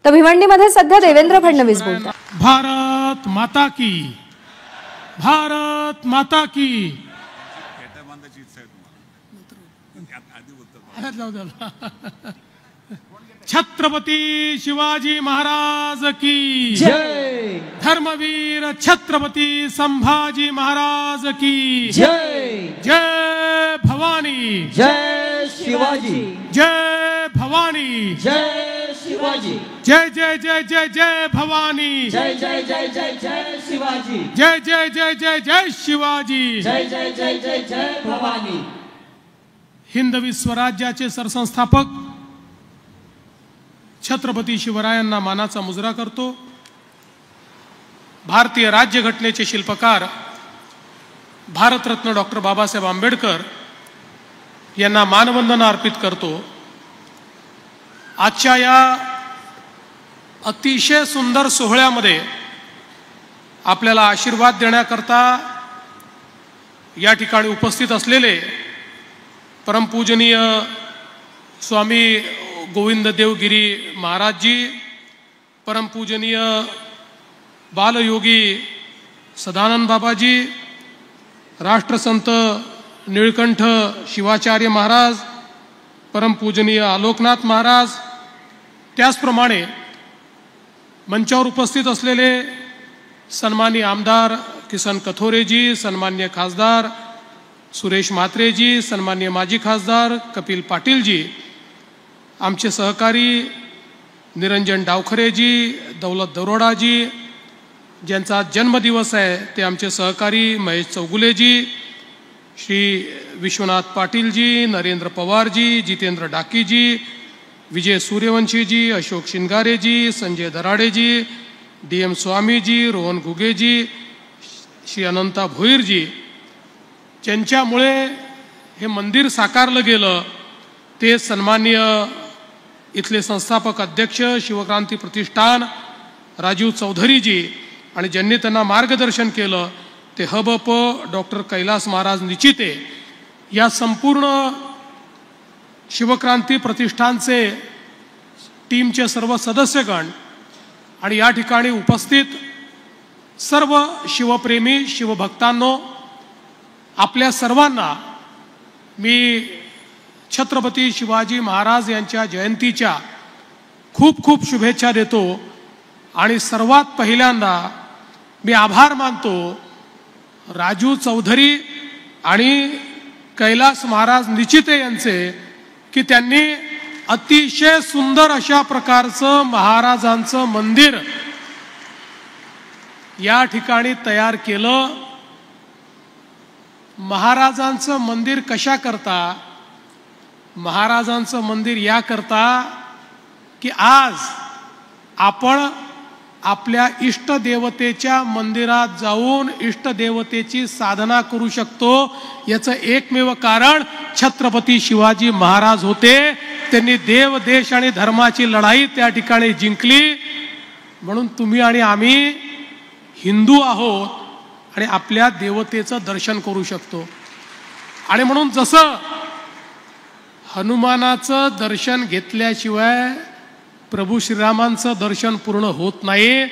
तर भिवंडीमध्ये सध्या देवेंद्र फडणवीस बोलतात. भारत माता की, भारत माता की. छत्रपती शिवाजी महाराज की जय. धर्मवीर छत्रपती संभाजी महाराज की जय. जय भवानी, जय शिवाजी, जय भवानी, जय शिवाजी, जय जय जय जय जय भवानी, जय जय जय जय जय शिवाजी, जय जय जय जय जय शिवाजी, जय जय जय जय जय भवानी. हिंदवी स्वराज्याचे सरसंस्थापक छत्रपती शिवरायांना मानाचा मुजरा करतो. भारतीय राज्यघटनेचे शिल्पकार भारतरत्न डॉक्टर बाबासाहेब आंबेडकर यांना मानवंदना अर्पित करतो. आजच्या या अतिशय सुंदर सोहळ्यामध्ये आपल्याला आशीर्वाद देण्याकरता या ठिकाणी उपस्थित असलेले परमपूजनीय स्वामी गोविंद देवगिरी महाराजजी, परमपूजनीय बालयोगी सदानंद बाबाजी, राष्ट्रसंत निळकंठ शिवाचार्य महाराज, परमपूजनीय आलोकनाथ महाराज, त्याचप्रमाणे मंचावर उपस्थित असलेले सन्माननीय आमदार किसन कथोरेजी, सन्माननीय खासदार सुरेश म्हात्रेजी, सन्माननीय माजी खासदार कपिल पाटीलजी, आमचे सहकारी निरंजन डावखरेजी, दौलत दरोडाजी, ज्यांचा आज जन्मदिवस आहे ते आमचे सहकारी महेश चौगुलेजी, श्री विश्वनाथ पाटीलजी, नरेंद्र पवारजी, जितेंद्र डाकीजी, विजय सूर्यवंशीजी, अशोक शिंगारेजी, संजय दराडेजी, DM स्वामीजी, रोहन घुगेजी, श्री अनंता भोईरजी, ज्यांच्यामुळे हे मंदिर साकारलं गेलं ते सन्माननीय इथले संस्थापक अध्यक्ष शिवक्रांती प्रतिष्ठान राजीव चौधरीजी, आणि ज्यांनी त्यांना मार्गदर्शन केलं ते हबप डॉक्टर कैलास महाराज निचिते, या संपूर्ण शिवक्रांती प्रतिष्ठानचे टीमचे सर्व सदस्यगण आणि या ठिकाणी उपस्थित सर्व शिवप्रेमी शिवभक्तांनो, आपल्या सर्वांना मी छत्रपती शिवाजी महाराज यांच्या जयंतीच्या खूप खूप शुभेच्छा देतो. आणि सर्वात पहिल्यांदा मी आभार मानतो राजू चौधरी आणि कैलास महाराज निचिते यांचे की त्यांनी अतिशय सुंदर अशा प्रकारचं महाराजांचं मंदिर या ठिकाणी तयार केलं. महाराजांचं मंदिर कशा करता? महाराजांचं मंदिर या करता की आज आपण आपल्या इष्टदेवतेच्या मंदिरात जाऊन इष्टदेवतेची साधना करू शकतो. याचं एकमेव कारण छत्रपती शिवाजी महाराज होते. त्यांनी देव देश आणि धर्माची लढाई त्या ठिकाणी जिंकली. म्हणून तुम्ही आणि आम्ही हिंदू आहोत आणि आपल्या देवतेचं दर्शन करू शकतो. आणि म्हणून जसं हनुमानाचं दर्शन घेतल्याशिवाय प्रभू श्रीरामांचं दर्शन पूर्ण होत नाही,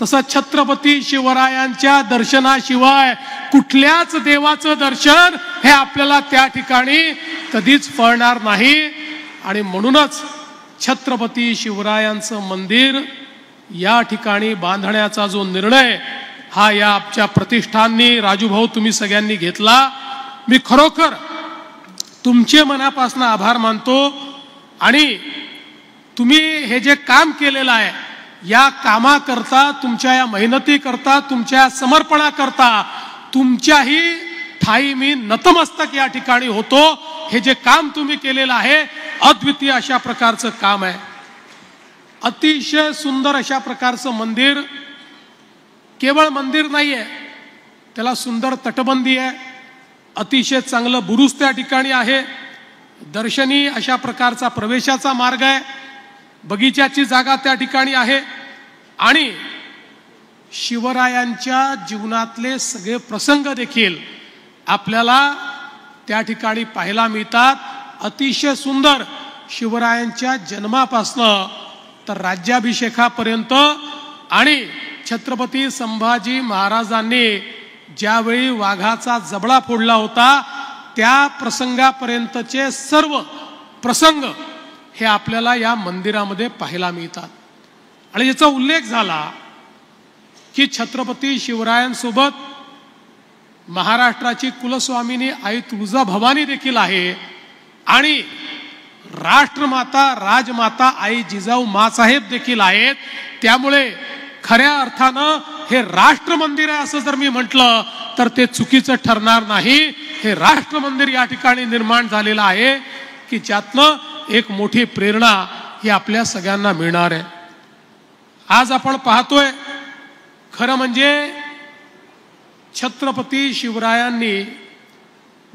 तसं छत्रपती शिवरायांच्या दर्शनाशिवाय कुठल्याच देवाचं दर्शन हे आपल्याला त्या ठिकाणी कधीच फळणार नाही. आणि म्हणूनच छत्रपती शिवरायांचं मंदिर या ठिकाणी बांधण्याचा जो निर्णय हा या आमच्या प्रतिष्ठाननी, राजूभाऊ तुम्ही सगळ्यांनी घेतला. मी खरोखर तुमचे मनापासून आभार मानतो. आणि तुम्ही हे जे काम केलेलं आहे या कामाकरता, तुमच्या या मेहनतीकरता, तुमच्या समर्पणाकरता तुमच्याही ठाई मी नतमस्तक या ठिकाणी होतो. हे जे काम तुम्ही केलेलं आहे अद्वितीय अशा प्रकारचं काम आहे. अतिशय सुंदर अशा प्रकारचं मंदिर, केवळ मंदिर नाही आहे, त्याला सुंदर तटबंदी आहे, अतिशय चांगलं बुरुज त्या ठिकाणी आहे, दर्शनी अशा प्रकारचा प्रवेशाचा मार्ग आहे, बगीच्याची जागा त्या ठिकाणी आहे. आणि शिवरायांच्या जीवनातले सगळे प्रसंग देखील आपल्याला त्या ठिकाणी पाहायला मिळतात. अतिशय सुंदर शिवरायांच्या जन्मापासून तर राज्याभिषेकापर्यंत आणि छत्रपती संभाजी महाराजांनी ज्यावेळी वाघाचा जबडा फोडला होता त्या प्रसंगापर्यंतचे सर्व प्रसंग हे आपल्याला या मंदिरामध्ये पाहायला मिळतात. आणि याचा उल्लेख झाला की छत्रपती शिवरायांसोबत महाराष्ट्राची कुलस्वामिनी आई तुळजाभवानी देखील आहे आणि राष्ट्रमाता राजमाता आई जिजाऊ मासाहेब देखील आहेत. त्यामुळे खऱ्या अर्थानं हे राष्ट्र मंदिर आहे असं जर मी म्हटलं तर ते चुकीचं ठरणार नाही. हे राष्ट्र मंदिर या ठिकाणी निर्माण झालेलं आहे की ज्यातनं एक मोठी प्रेरणा ही आपल्या सगळ्यांना मिळणार आहे. आज आपण पाहतोय खरं म्हणजे छत्रपती शिवरायांनी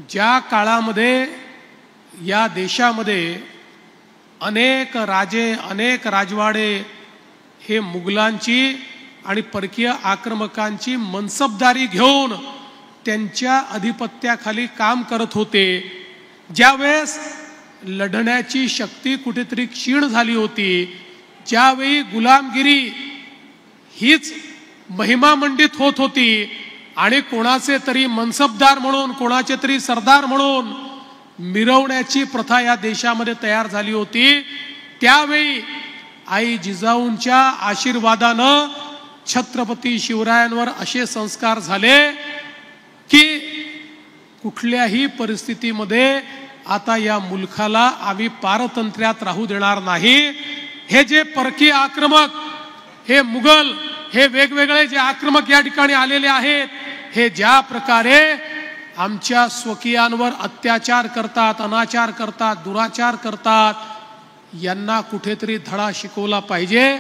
ज्या काळामध्ये या देशामध्ये अनेक राजे अनेक राजवाडे हे मुघलांची आणि परकीय आक्रमकांची मनसबदारी घेऊन त्यांच्या अधिपत्याखाली काम करत होते, ज्यावेळेस लढण्याची शक्ती कुठेतरी क्षीण झाली होती, ज्यावेळी गुलामगिरी हीच महिमामंडित होत होती आणि कोणाचे तरी मनसबदार म्हणून कोणाचे तरी सरदार म्हणून मिरवण्याची प्रथा या देशामध्ये तयार झाली होती, त्यावेळी आई जिजाऊंच्या आशीर्वादानं छत्रपती शिवरायांवर असे संस्कार झाले की कुठल्याही परिस्थितीमध्ये आता या मुलखाला आम्ही पारतंत्र्यात राहू देणार नाही. हे जे परकीय आक्रमक हे मुघल हे वेगवेगळे जे आक्रमक या ठिकाणी आलेले आहेत, हे ज्या प्रकारे आमच्या स्वकीयांवर अत्याचार करतात, अनाचार करतात, दुराचार करतात, यांना कुठेतरी धडा शिकवला पाहिजे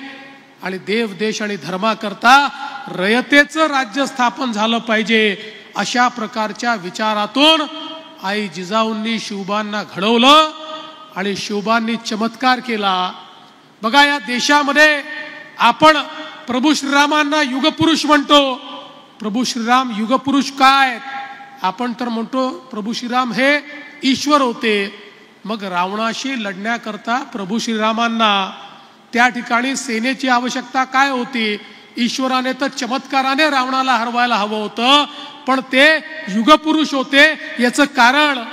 आणि देव देश आणि धर्माकरता रयतेचं राज्य स्थापन झालं पाहिजे. अशा प्रकारच्या विचारातून आई जिजाऊंनी शिवबांना घडवलं आणि शिवबांनी चमत्कार केला. बघा या देशामध्ये आपण प्रभू श्रीरामांना युगपुरुष म्हणतो. प्रभू श्रीराम युगपुरुष काय? आपण तर म्हणतो प्रभू श्रीराम हे ईश्वर होते. मग रावणाशी लढण्याकरता प्रभू श्रीरामांना त्या ठिकाणी सेनेची आवश्यकता काय होती? ईश्वराने तर चमत्काराने रावणाला हरवायला हवं होतं, पण ते युगपुरुष होते. याचं कारण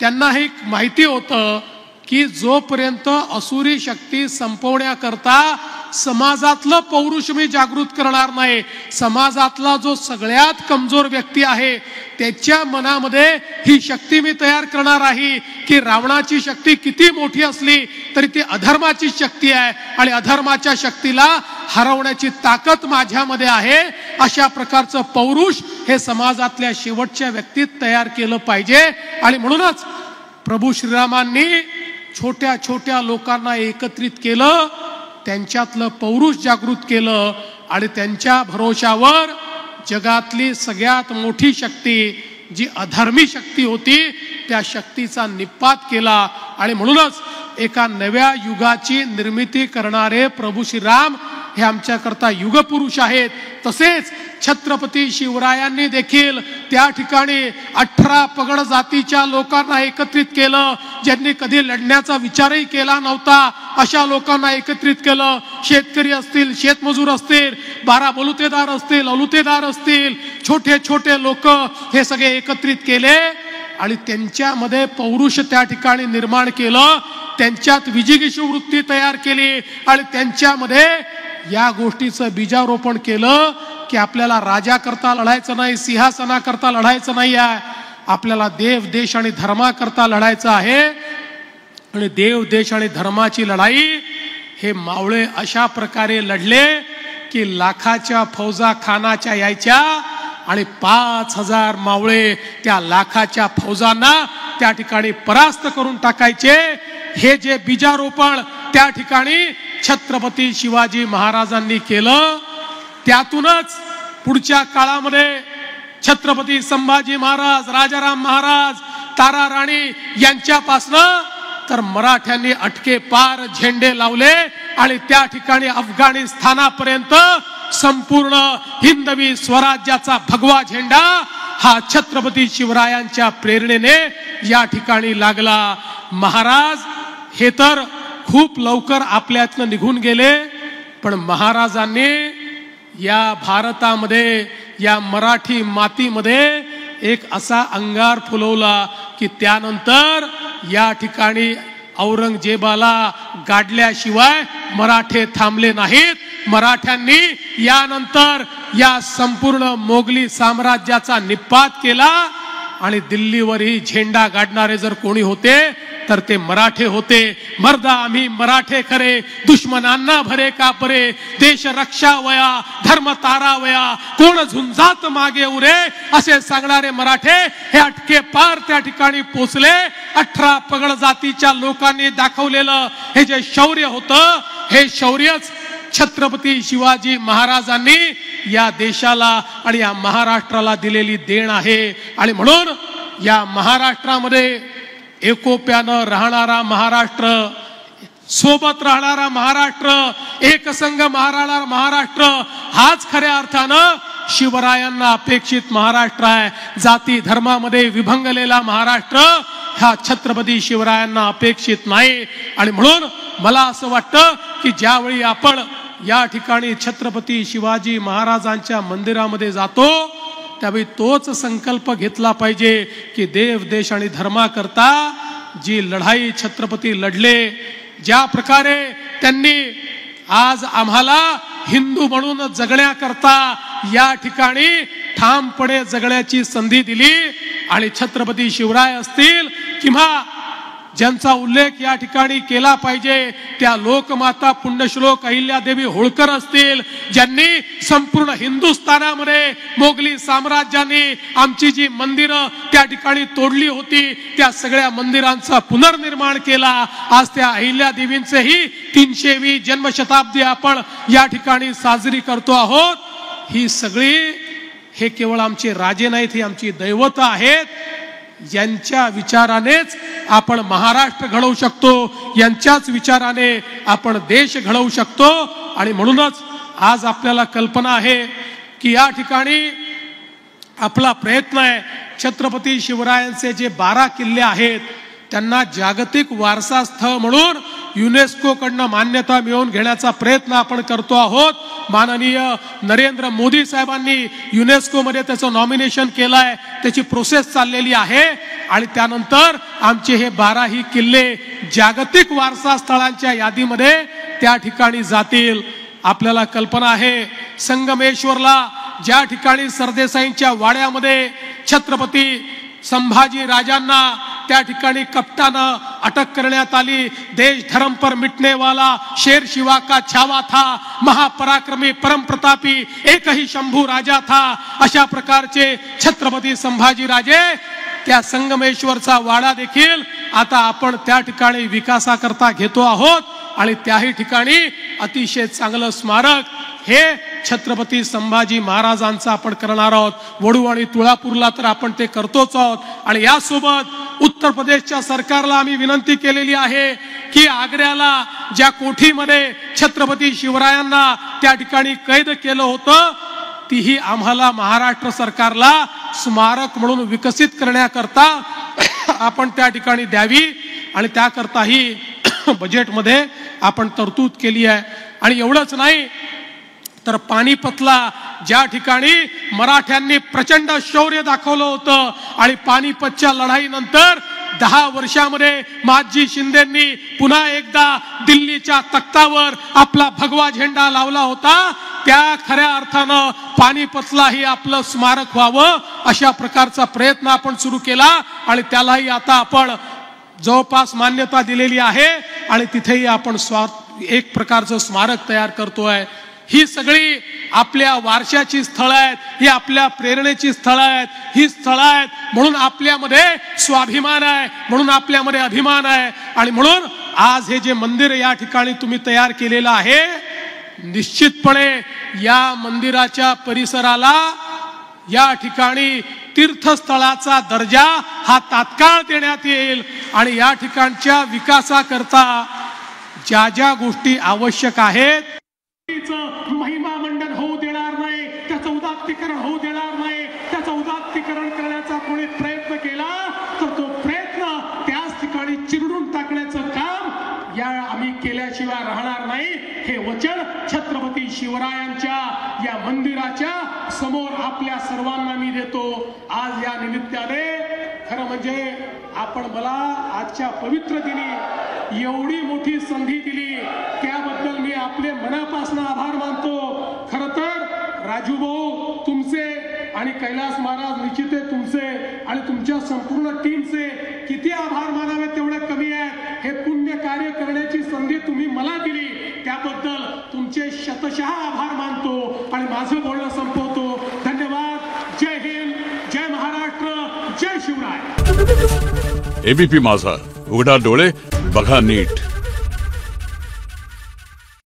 त्यांना हे माहिती होतं की जोपर्यंत असुरी शक्ती संपवण्याकरता समाजातलं पौरुष मी जागृत करणार नाही, समाजातला जो सगळ्यात कमजोर व्यक्ती आहे त्याच्या मनामध्ये ही शक्ती मी तयार करणार आहे की रावणाची शक्ती किती मोठी असली तरी ती अधर्माची शक्ती आहे आणि अधर्माच्या शक्तीला हरवण्याची ताकद माझ्यामध्ये आहे. अशा प्रकारचं पौरुष हे समाजातल्या शेवटच्या व्यक्तीत तयार केलं पाहिजे. आणि म्हणूनच प्रभू श्रीरामांनी छोट्या छोट्या लोकांना एकत्रित केलं, त्यांच्यातलं पौरुष जागृत केलं आणि त्यांच्या भरोशावर जगातली सगळ्यात मोठी शक्ती जी अधर्मी शक्ती होती त्या शक्तीचा निपात केला. आणि म्हणूनच एका नव्या युगाची निर्मिती करणारे प्रभू श्रीराम हे आमच्याकरता युगपुरुष आहेत. तसेच छत्रपती शिवरायांनी देखील त्या ठिकाणी 18 पगड जातीच्या लोकांना एकत्रित केलं, ज्यांनी कधी लढण्याचा विचारही केला नव्हता. अशा लोकांना एकत्रित केलं. शेतकरी असतील, शेतमजूर असतील, 12 बलुतेदार असतील, अलुतेदार असतील, छोटे छोटे लोक हे सगळे एकत्रित केले आणि त्यांच्यामध्ये पौरुष त्या ठिकाणी निर्माण केलं, त्यांच्यात विजिगीषू वृत्ती तयार केली आणि त्यांच्यामध्ये या गोष्टीचं बीजारोपण केलं की आपल्याला राजा करता लढायचं नाही, सिंहासनाकरता लढायचं नाही आहे, आपल्याला देव देश आणि धर्माकरता लढायचं आहे. आणि देव देश आणि धर्माची लढाई हे मावळे अशा प्रकारे लढले की लाखाच्या फौजा खानाच्या यायच्या आणि 5000 मावळे त्या लाखाच्या फौजांना त्या ठिकाणी परास्त करून टाकायचे. हे जे बीजारोपण त्या ठिकाणी छत्रपती शिवाजी महाराजांनी केलं, त्यातूनच पुढच्या काळामध्ये छत्रपती संभाजी महाराज, राजाराम महाराज, तारा राणी यांच्यापासनं तर मराठ्यांनी अटके पार झेंडे लावले आणि त्या ठिकाणी अफगाणिस्तानापर्यंत संपूर्ण हिंदवी स्वराज्याचा भगवा झेंडा हा छत्रपती शिवरायांच्या प्रेरणेने या ठिकाणी लागला. महाराज हे तर खूप लवकर आपल्यातनं निघून गेले. पण महाराजांनी या भारतामध्ये, या मराठी मातीमध्ये एक असा अंगार फुलवला की त्यानंतर या ठिकाणी औरंगजेबाला गाडल्याशिवाय मराठे थांबले नाहीत. मराठ्यांनी यानंतर या संपूर्ण मोगली साम्राज्याचा निपात केला आणि दिल्लीवरही झेंडा गाडणारे जर कोणी होते तर ते मराठे होते. मर्दा आम्ही मराठे खरे, दुश्मनांना भरे का परे, देश रक्षा वया, धर्म तारा वया, कोण झुंजात मागे उरे, असे सांगणारे मराठे हे अटके पार त्या ठिकाणी पोचले. 18 पगड जातीच्या लोकांनी दाखवलेलं हे जे शौर्य होतं, हे शौर्यच छत्रपती शिवाजी महाराजांनी या देशाला आणि या महाराष्ट्राला दिलेली देण आहे. आणि म्हणून या महाराष्ट्रामध्ये एकोप्यानं राहणारा महाराष्ट्र, सोबत राहणारा महाराष्ट्र, एकसंघ महाराष्ट्र हाच खऱ्या अर्थानं शिवरायांना अपेक्षित महाराष्ट्र आहे. जाती धर्मामध्ये विभंगलेला महाराष्ट्र हा छत्रपती शिवरायांना अपेक्षित नाही. आणि म्हणून मला असं वाटतं की ज्यावेळी आपण या ठिकाणी छत्रपती शिवाजी महाराजांच्या मंदिरामध्ये जातो त्यावेळी तोच संकल्प घेतला पाहिजे की देव, देश आणि धर्माकरता जी लढाई छत्रपती लढले, ज्या प्रकारे त्यांनी आज आम्हाला हिंदू म्हणून जगण्याकरता या ठिकाणी ठामपणे जगण्याची संधी दिली. आणि छत्रपती शिवराय असतील किंवा ज्यांचा उल्लेख या ठिकाणी केला पाहिजे त्या लोकमाता पुण्यश्लोक अहिल्यादेवी होळकर असतील, ज्यांनी संपूर्ण हिंदुस्थानामध्ये मोगली साम्राज्याने आमची जी मंदिरं त्या ठिकाणी तोडली होती त्या सगळ्या मंदिरांचा पुनर्निर्माण केला. आज त्या अहिल्यादेवींचेही 300वी जन्मशताब्दी आपण या ठिकाणी साजरी करतो आहोत. ही सगळी हे केवळ आमचे राजे नाहीत, ही आमची दैवत आहेत. यांच्या विचारानेच आपण महाराष्ट्र घडवू शकतो, यांच्याच विचाराने आपण देश घडवू शकतो. आणि म्हणूनच आज आपल्याला कल्पना आहे की या ठिकाणी आपला प्रयत्न आहे छत्रपती शिवरायांचे जे 12 किल्ले आहेत त्यांना जागतिक वारसा स्थळ म्हणून युनेस्को कडनं मान्यता मिळवून घेण्याचा प्रयत्न आपण करतो आहोत. माननीय नरेंद्र मोदी साहेबांनी युनेस्को मध्ये त्याचं नॉमिनेशन केलंय, त्याची प्रोसेस चाललेली आहे. आणि त्यानंतर आमचे हे 12 किल्ले जागतिक वारसा स्थळांच्या यादीमध्ये त्या ठिकाणी जातील. आपल्याला कल्पना आहे संगमेश्वरला ज्या ठिकाणी सरदेसाईंच्या वाड्यामध्ये छत्रपती संभाजी राजांना त्या ठिकाणी कप्तानं अटक करण्यात आली. देश धर्म पर मिटने वाला शेर शिवा का छावा था, महापराक्रमी परम प्रतापी एक ही शंभू राजा था. अशा प्रकारचे छत्रपती संभाजी राजे त्या संगमेश्वरचा वाडा देखील आता आपण त्या ठिकाणी विकासाकरता घेतो आहोत. आणि त्याही ठिकाणी अतिशय चांगलं स्मारक हे छत्रपती संभाजी महाराजांचं आपण करणार आहोत. वडू आणि तुळापूरला तर आपण ते करतोच आहोत. आणि यासोबत उत्तर प्रदेशच्या सरकारला आम्ही विनंती केलेली आहे की आग्र्याला ज्या कोठीमध्ये छत्रपती शिवरायांना त्या ठिकाणी कैद केलं होतं तीही आम्हाला महाराष्ट्र सरकारला स्मारक म्हणून विकसित करण्याकरता आपण त्या ठिकाणी द्यावी. आणि त्याकरताही बजेटमध्ये आपण तरतूद केली आहे. आणि एवढंच नाही तर पानिपतला ज्या ठिकाणी मराठ्यांनी प्रचंड शौर्य दाखवलं होतं आणि पानिपतच्या लढाईनंतर 10 वर्षामध्ये महादजी शिंदेंनी पुन्हा एकदा दिल्लीच्या तख्तावर आपला भगवा झेंडा लावला होता, त्या खऱ्या अर्थानं पानिपतलाही आपलं स्मारक व्हावं अशा प्रकारचा प्रयत्न आपण सुरू केला. आणि त्यालाही आता आपण जवळपास मान्यता दिलेली आहे आणि तिथेही आपण एक प्रकारचं स्मारक तयार करतोय. ही सगळी आपल्या वारशाची स्थळं आहेत, ही आपल्या प्रेरणेची स्थळं आहेत, ही स्थळं आहेत म्हणून आपल्यामध्ये स्वाभिमान आहे, म्हणून आपल्यामध्ये अभिमान आहे. आणि म्हणून आज हे जे मंदिर या ठिकाणी तुम्ही तयार केलेलं आहे, निश्चितपणे या मंदिराच्या परिसराला या ठिकाणी तीर्थस्थळाचा दर्जा हा तात्काळ देण्यात येईल. आणि या ठिकाणच्या विकासाकरता ज्या ज्या गोष्टी आवश्यक आहेत महिमा मंडन होऊ देणार नाही, त्याचं उदात्तीकरण होऊ देणार नाही. त्याचं उदात्तीकरण करण्याचा कोणी प्रयत्न केला तर तो प्रयत्न त्याच ठिकाणी चिरडून टाकण्याचं काम या आम्ही छत्रपती शिवरायांच्या या मंदिराच्या समोर आपल्या सर्वांना मी देतो। आज या निमित्ताने खरं म्हणजे आपण मला आजच्या पवित्र दिनी एवढी मोठी संधी दिली त्याबद्दल मी आपले मनापासून आभार मानतो। खरं तर राजूभाऊ तुमचे आणि कैलास महाराज निश्चित तुमचे आणि तुमच्या संपूर्ण टीमचे किती आभार मानावे तेवढे कमी आहे। हे पुण्य कार्य करण्याची संधी तुम्ही मला दिली त्याबद्दल तुमचे शतशः आभार मानतो आणि माझं बोलणं संपवतो। धन्यवाद। जय हिंद, जय महाराष्ट्र, जय शिवराय। एबीपी माझा, उघडा डोळे बघा नीट।